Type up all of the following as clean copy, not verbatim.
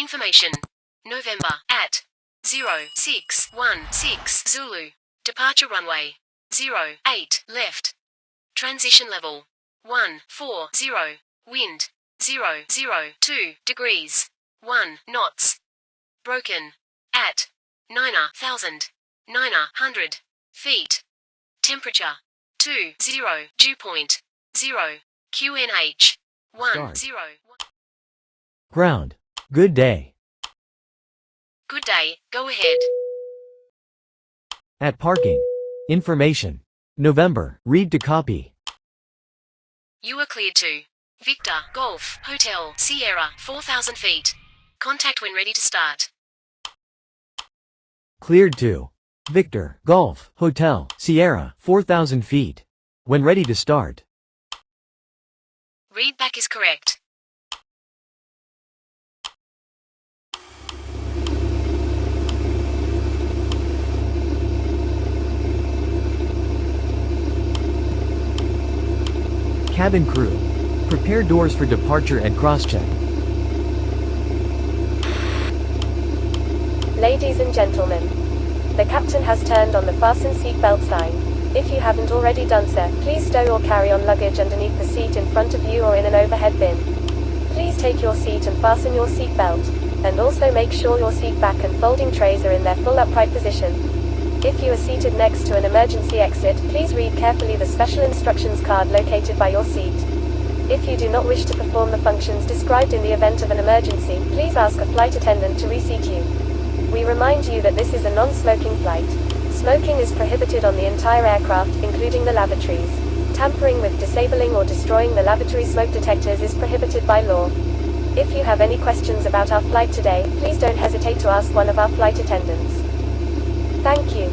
Information. November at 0616 Zulu. Departure runway 08 left. Transition level 140. Wind 002 degrees 1 knots. Broken at 9,900 feet. Temperature 20. Dew point 0. QNH 10. Ground. Good day. Good day, go ahead. At parking. Information. November. Read to copy. You are cleared to Victor, Golf, Hotel, Sierra, 4,000 feet. Contact when ready to start. Cleared to Victor, Golf, Hotel, Sierra, 4,000 feet. When ready to start. Read back is correct. Cabin crew. Prepare doors for departure and cross-check. Ladies and gentlemen, the captain has turned on the fasten seatbelt sign. If you haven't already done so, please stow or carry on luggage underneath the seat in front of you or in an overhead bin. Please take your seat and fasten your seatbelt, and also make sure your seat back and folding trays are in their full upright position. If you are seated next to an emergency exit, please read carefully the special instructions card located by your seat. If you do not wish to perform the functions described in the event of an emergency, please ask a flight attendant to reseat you. We remind you that this is a non-smoking flight. Smoking is prohibited on the entire aircraft, including the lavatories. Tampering with, disabling or destroying the lavatory smoke detectors is prohibited by law. If you have any questions about our flight today, please don't hesitate to ask one of our flight attendants. Thank you.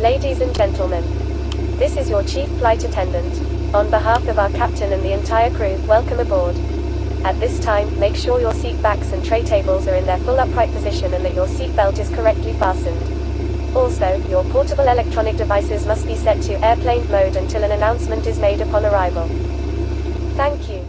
Ladies and gentlemen, this is your chief flight attendant. On behalf of our captain and the entire crew, welcome aboard. At this time, make sure your seat backs and tray tables are in their full upright position and that your seat belt is correctly fastened. Also, your portable electronic devices must be set to airplane mode until an announcement is made upon arrival. Thank you.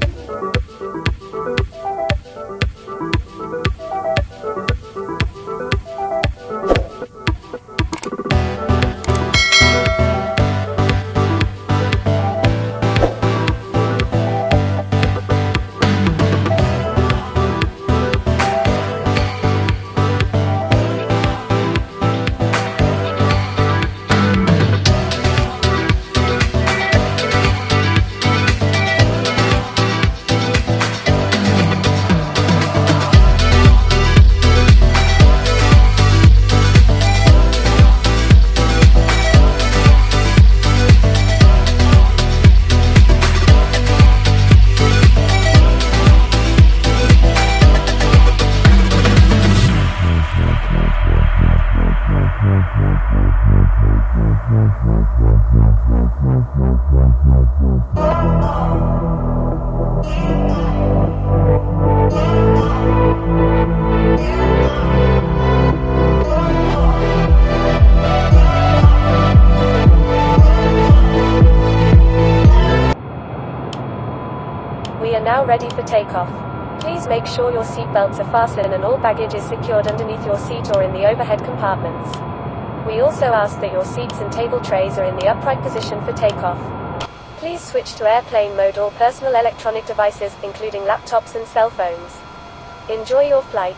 We are now ready for takeoff. Please make sure your seat belts are fastened and all baggage is secured underneath your seat or in the overhead compartments. We also ask that your seats and table trays are in the upright position for takeoff. Please switch to airplane mode all personal electronic devices, including laptops and cell phones. Enjoy your flight.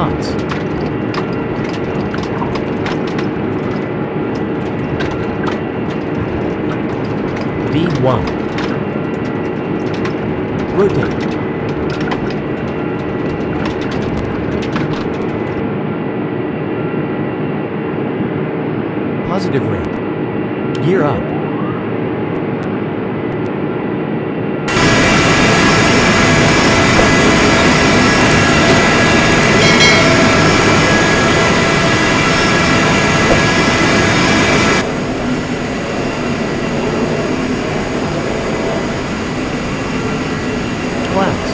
knots. V1. Rotate. Positive rate. Gear up. Flaps.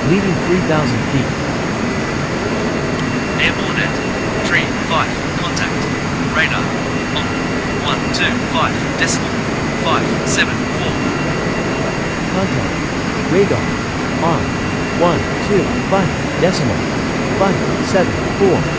Leading 3,000 feet. Airborne at 3-5, contact. Radar on 125 decimal 574. Contact. Radar. On. 125 decimal 574.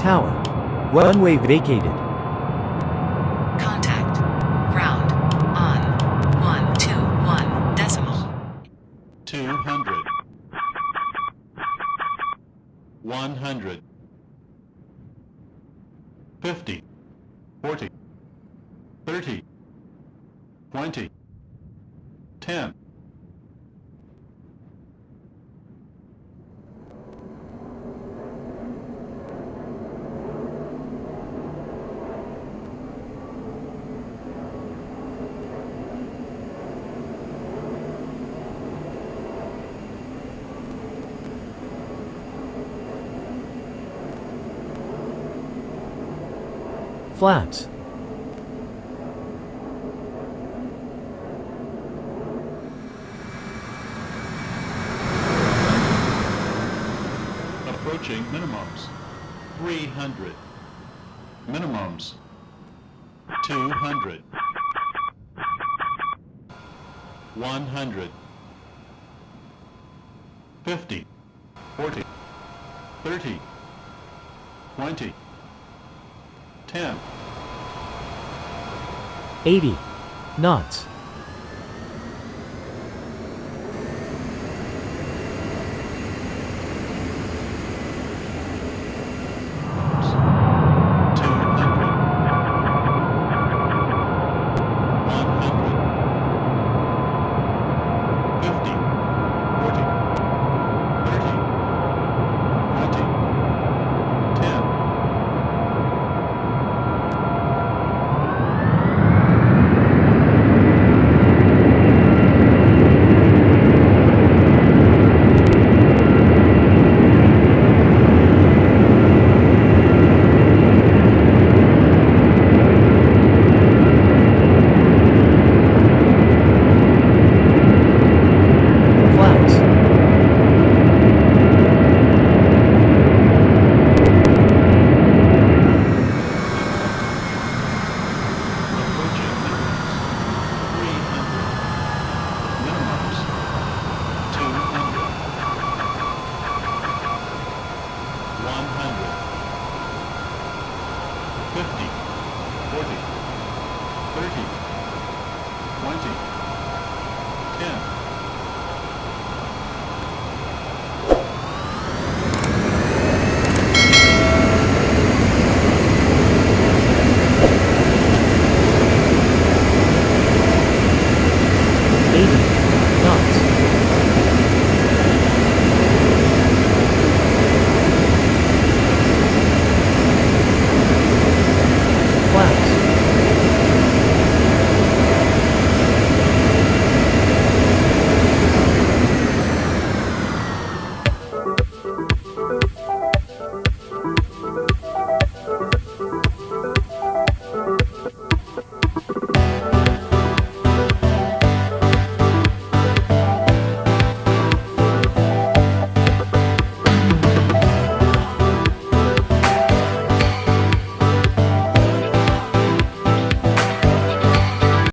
Tower. Runway vacated. Contact. Ground. On. 121 decimal. 200. 100. 50. 40. 30. 20. 10. Flaps. Approaching minimums. 300. Minimums. 200. 100. 50. 40. 30. 20. 10. 80 knots.